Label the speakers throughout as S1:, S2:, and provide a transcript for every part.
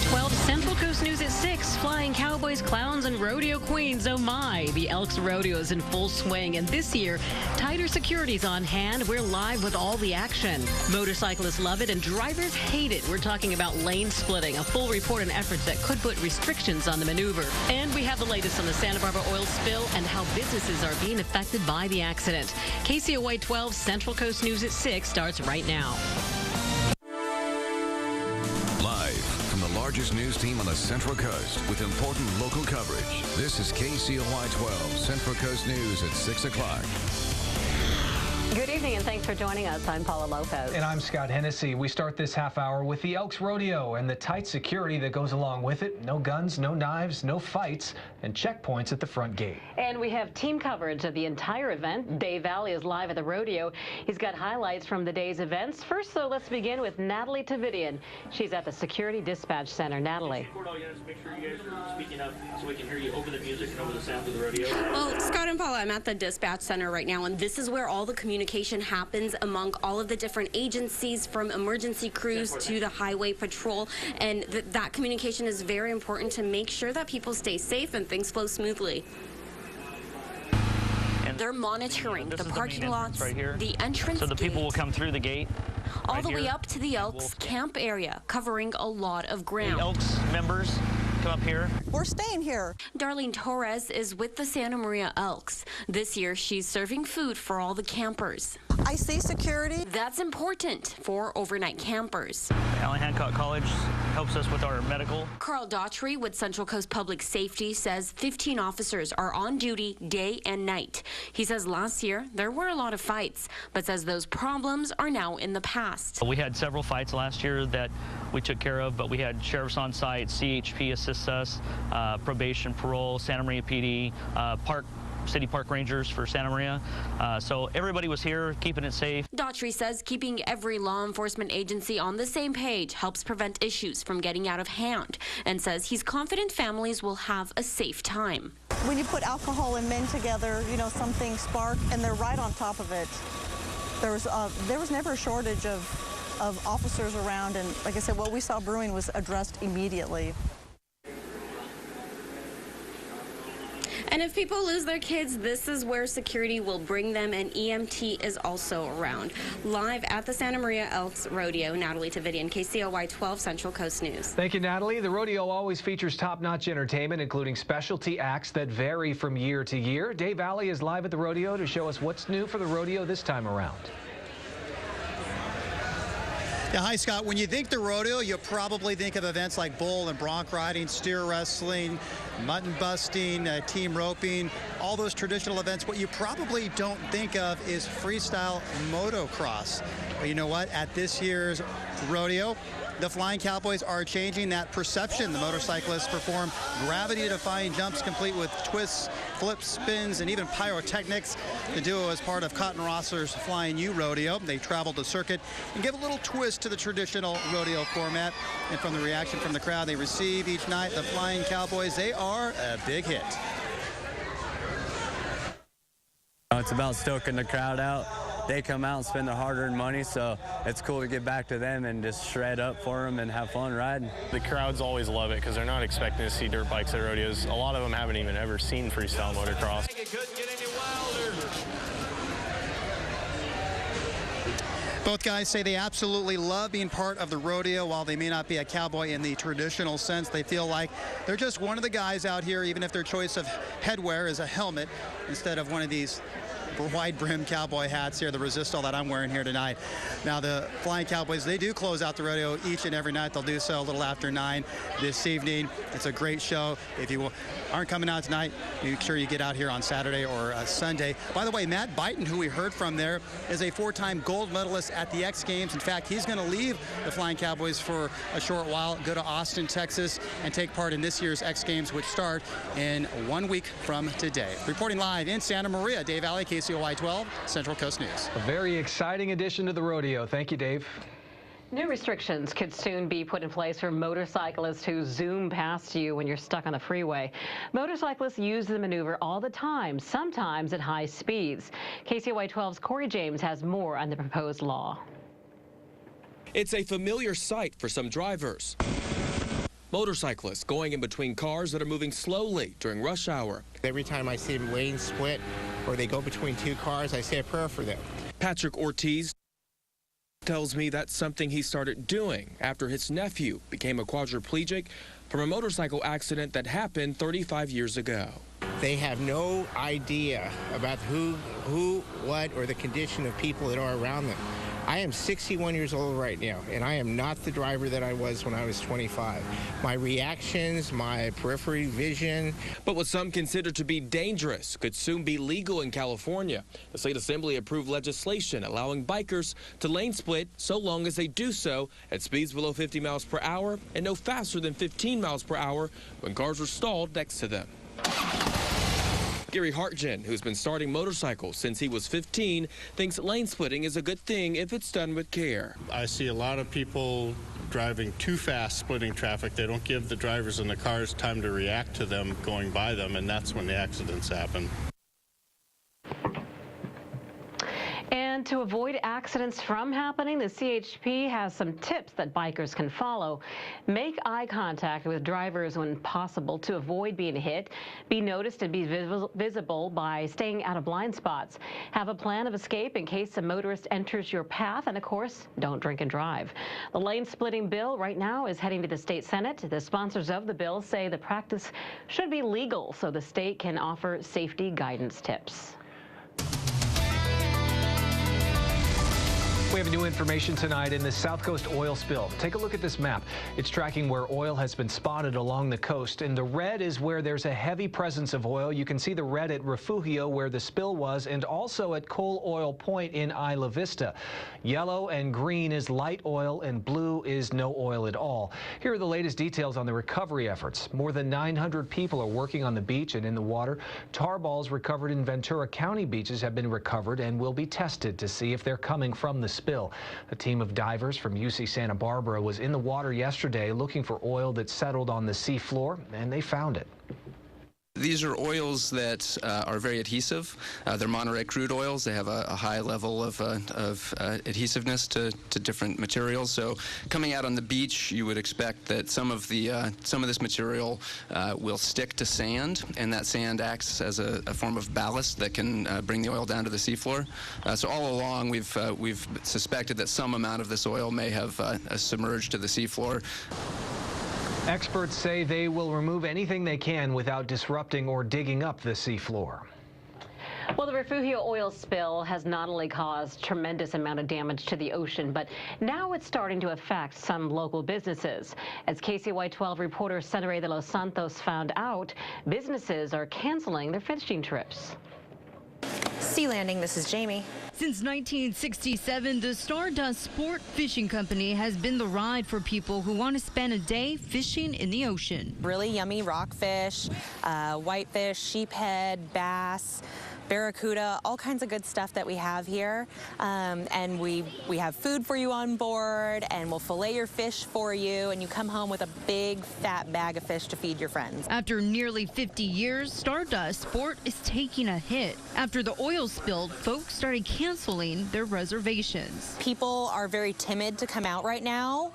S1: 12 Central Coast News at 6. Flying cowboys, clowns, and rodeo queens. Oh my, the Elks Rodeo is in full swing, and this year, tighter security's on hand. We're live with all the action. Motorcyclists love it and drivers hate it. We're talking about lane splitting, a full report on efforts that could put restrictions on the maneuver. And we have the latest on the Santa Barbara oil spill and how businesses are being affected by the accident. KCOY 12 Central Coast News at 6 starts right now.
S2: Largest news team on the Central Coast with important local coverage. This is KCOY 12 Central Coast News at 6 o'clock.
S1: Good evening and thanks for joining us. I'm Paula Lopez.
S3: And I'm Scott Hennessy. We start this half hour with the Elks Rodeo and the tight security that goes along with it. No guns, no knives, no fights, and checkpoints at the front gate.
S1: And we have team coverage of the entire event. Dave Valley is live at the rodeo. He's got highlights from the day's events. First, though, let's begin with Natalie Tavidian. She's at the Security Dispatch Center. Natalie.
S4: Make sure you guys are speaking up so we can hear you over the music and over the sound of the rodeo.
S5: Well, Scott and Paula, I'm at the dispatch center right now, and this is where all the communication happens among all of the different agencies, from emergency crews to the highway patrol, and that communication is very important to make sure that people stay safe and things flow smoothly. And they're monitoring the parking lots,
S4: right here.
S5: the entrance
S4: so the people
S5: gate,
S4: will come through the gate
S5: all
S4: right
S5: the
S4: here.
S5: way up to the Elks camp area, covering a lot of ground.
S4: The Elks members come up here.
S6: We're staying here.
S5: Darlene Torres is with the Santa Maria Elks. This year, she's serving food for all the campers.
S6: I see security.
S5: That's important for overnight campers.
S4: Allen Hancock College helps us with our medical.
S5: Carl Daughtry with Central Coast Public Safety says 15 officers are on duty day and night. He says last year there were a lot of fights, but says those problems are now in the past.
S4: We had several fights last year that we took care of, but we had sheriffs on site, CHP assists us, probation, parole, Santa Maria PD, City Park Rangers for Santa Maria. So everybody was here keeping it safe.
S5: Daughtry says keeping every law enforcement agency on the same page helps prevent issues from getting out of hand, and says he's confident families will have a safe time.
S6: When you put alcohol and men together, you know, some things spark, and they're right on top of it. There was never a shortage of officers around, and like I said, what we saw brewing was addressed immediately.
S5: And if people lose their kids, this is where security will bring them, and EMT is also around. Live at the Santa Maria Elks Rodeo, Natalie Tavidian, KCOY 12 Central Coast News.
S3: Thank you, Natalie. The rodeo always features top-notch entertainment, including specialty acts that vary from year to year. Dave Valley is live at the rodeo to show us what's new for the rodeo this time around.
S7: Yeah, hi, Scott. When you think the rodeo, you probably think of events like bull and bronc riding, steer wrestling, mutton busting, team roping, all those traditional events. What you probably don't think of is freestyle motocross. But you know what? At this year's rodeo, the Flying Cowboys are changing that perception. The motorcyclists perform gravity-defying jumps complete with twists, flips, spins, and even pyrotechnics. The duo is part of Cotton Rosser's Flying U Rodeo. They travel the circuit and give a little twist to the traditional rodeo format. And from the reaction from the crowd they receive each night, the Flying Cowboys, they are a big hit.
S8: It's about stoking the crowd out. They come out and spend their hard-earned money, so it's cool to get back to them and just shred up for them and have fun riding.
S9: The crowds always love it because they're not expecting to see dirt bikes at rodeos. A lot of them haven't even ever seen freestyle motocross.
S7: Both guys say they absolutely love being part of the rodeo. While they may not be a cowboy in the traditional sense, they feel like they're just one of the guys out here, even if their choice of headwear is a helmet instead of one of these wide-brim cowboy hats here, the Resistol that I'm wearing here tonight. Now, the Flying Cowboys, they do close out the rodeo each and every night. They'll do so a little after 9 this evening. It's a great show. If you aren't coming out tonight, make sure you get out here on Saturday or Sunday. By the way, Matt Byton, who we heard from there, is a 4-time gold medalist at the X Games. In fact, he's going to leave the Flying Cowboys for a short while, go to Austin, Texas, and take part in this year's X Games, which start in 1 week from today. Reporting live in Santa Maria, Dave Valley, KCOY 12, Central Coast News.
S3: A very exciting addition to the rodeo. Thank you, Dave.
S1: New restrictions could soon be put in place for motorcyclists who zoom past you when you're stuck on the freeway. Motorcyclists use the maneuver all the time, sometimes at high speeds. KCOY 12's Corey James has more on the proposed law.
S10: It's a familiar sight for some drivers. motorcyclists going in between cars that are moving slowly during rush hour.
S11: Every time I see them lane split or they go between two cars, I say a prayer for them.
S10: Patrick Ortiz tells me that's something he started doing after his nephew became a quadriplegic from a motorcycle accident that happened 35 years ago.
S11: They have no idea about who, what, or the condition of people that are around them. I am 61 years old right now, and I am not the driver that I was when I was 25. My reactions, my peripheral vision.
S10: But what some consider to be dangerous could soon be legal in California. The state assembly approved legislation allowing bikers to lane split so long as they do so at speeds below 50 miles per hour and no faster than 15 miles per hour when cars are stalled next to them. Gary Hartgen, who's been starting motorcycles since he was 15, thinks lane splitting is a good thing if it's done with care.
S12: I see a lot of people driving too fast, splitting traffic. They don't give the drivers in the cars time to react to them going by them, and that's when the accidents happen.
S1: And to avoid accidents from happening, the CHP has some tips that bikers can follow. Make eye contact with drivers when possible to avoid being hit. Be noticed and be visible by staying out of blind spots. Have a plan of escape in case a motorist enters your path. And, of course, don't drink and drive. The lane-splitting bill right now is heading to the state Senate. The sponsors of the bill say the practice should be legal so the state can offer safety guidance tips.
S3: We have new information tonight in the South Coast oil spill. Take a look at this map. It's tracking where oil has been spotted along the coast, and the red is where there's a heavy presence of oil. You can see the red at Refugio where the spill was, and also at Coal Oil Point in Isla Vista. Yellow and green is light oil, and blue is no oil at all. Here are the latest details on the recovery efforts. More than 900 people are working on the beach and in the water. Tar balls recovered in Ventura County beaches have been recovered and will be tested to see if they're coming from the spill. A team of divers from UC Santa Barbara was in the water yesterday looking for oil that settled on the seafloor, and they found it.
S13: These are oils that are very adhesive. They're Monterey crude oils. They have a high level of adhesiveness to different materials. So coming out on the beach, you would expect that some of this material will stick to sand, and that sand acts as a form of ballast that can bring the oil down to the seafloor. So all along, we've suspected that some amount of this oil may have submerged to the seafloor.
S3: Experts say they will remove anything they can without disrupting or digging up the seafloor.
S1: Well, the Refugio oil spill has not only caused tremendous amount of damage to the ocean, but now it's starting to affect some local businesses. As KCOY 12 reporter Senere de los Santos found out, businesses are canceling their fishing trips.
S14: Sea Landing, this is Jamie.
S15: Since 1967, the Stardust Sport Fishing Company has been the ride for people who want to spend a day fishing in the ocean.
S14: Really yummy rockfish, whitefish, sheephead, bass, barracuda, all kinds of good stuff that we have here. And we have food for you on board, and we'll fillet your fish for you, and you come home with a big fat bag of fish to feed your friends.
S15: After nearly 50 years, Stardust Sport is taking a hit. After the oil spilled, folks started canceling their reservations.
S14: People are very timid to come out right now.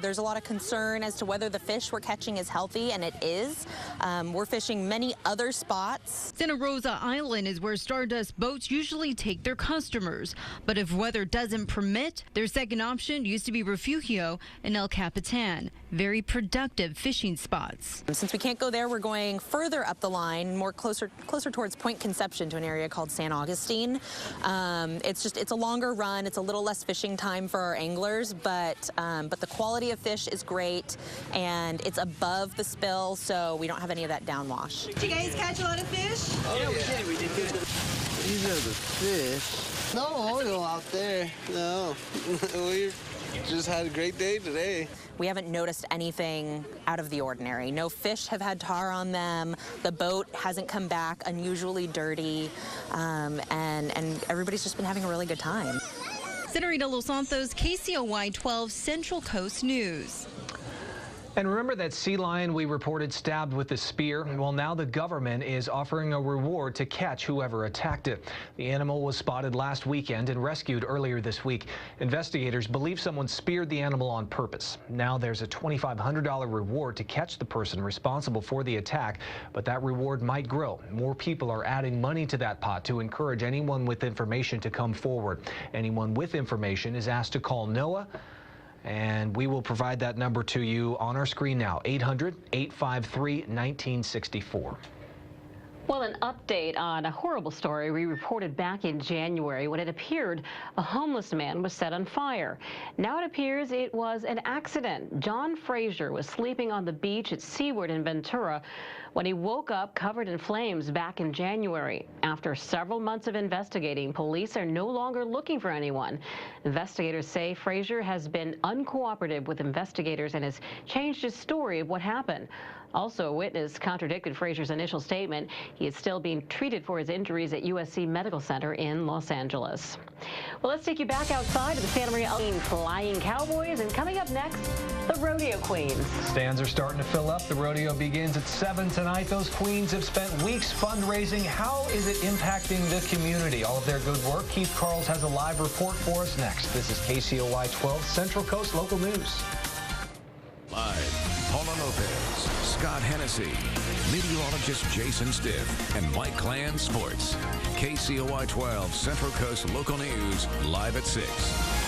S14: There's a lot of concern as to whether the fish we're catching is healthy, and it is. We're fishing many other spots.
S15: Santa Rosa Island is where Stardust boats usually take their customers, but if weather doesn't permit, their second option used to be Refugio and El Capitan, very productive fishing spots.
S14: Since we can't go there, we're going further up the line, more closer towards Point Conception, to an area called San Augustine. It's a longer run. It's a little less fishing time for our anglers, but the quality of fish is great, and it's above the spill, so we don't have any of that downwash.
S16: Did you guys catch a lot of fish?
S17: Oh, yeah, we did good. These are the fish. No oil out there, no. We just had a great day today.
S14: We haven't noticed anything out of the ordinary. No fish have had tar on them. The boat hasn't come back unusually dirty, and everybody's just been having a really good time.
S15: Senere de los Santos, KCOY 12 Central Coast News.
S3: And remember that sea lion we reported stabbed with a spear? Well, now the government is offering a reward to catch whoever attacked it. The animal was spotted last weekend and rescued earlier this week. Investigators believe someone speared the animal on purpose. Now there's a $2,500 reward to catch the person responsible for the attack, but that reward might grow. More people are adding money to that pot to encourage anyone with information to come forward. Anyone with information is asked to call NOAA, and we will provide that number to you on our screen now, 800-853-1964.
S1: Well, an update on a horrible story we reported back in January when it appeared a homeless man was set on fire. Now it appears it was an accident. John Frazier was sleeping on the beach at Seaward in Ventura when he woke up covered in flames back in January. After several months of investigating, police are no longer looking for anyone. Investigators say Frazier has been uncooperative with investigators and has changed his story of what happened. Also, a witness contradicted Frazier's initial statement. He is still being treated for his injuries at USC Medical Center in Los Angeles. Well, let's take you back outside of the Santa Maria Flying Cowboys, and coming up next, the Rodeo Queens.
S3: Stands are starting to fill up. The rodeo begins at 7 tonight. Those queens have spent weeks fundraising. How is it impacting the community? All of their good work. Keith Carls has a live report for us next. This is KCOY 12 Central Coast Local News.
S2: Live, Paula Lopez, Scott Hennessy, meteorologist Jason Stiff, and Mike Clan Sports. KCOY 12 Central Coast Local News, live at 6.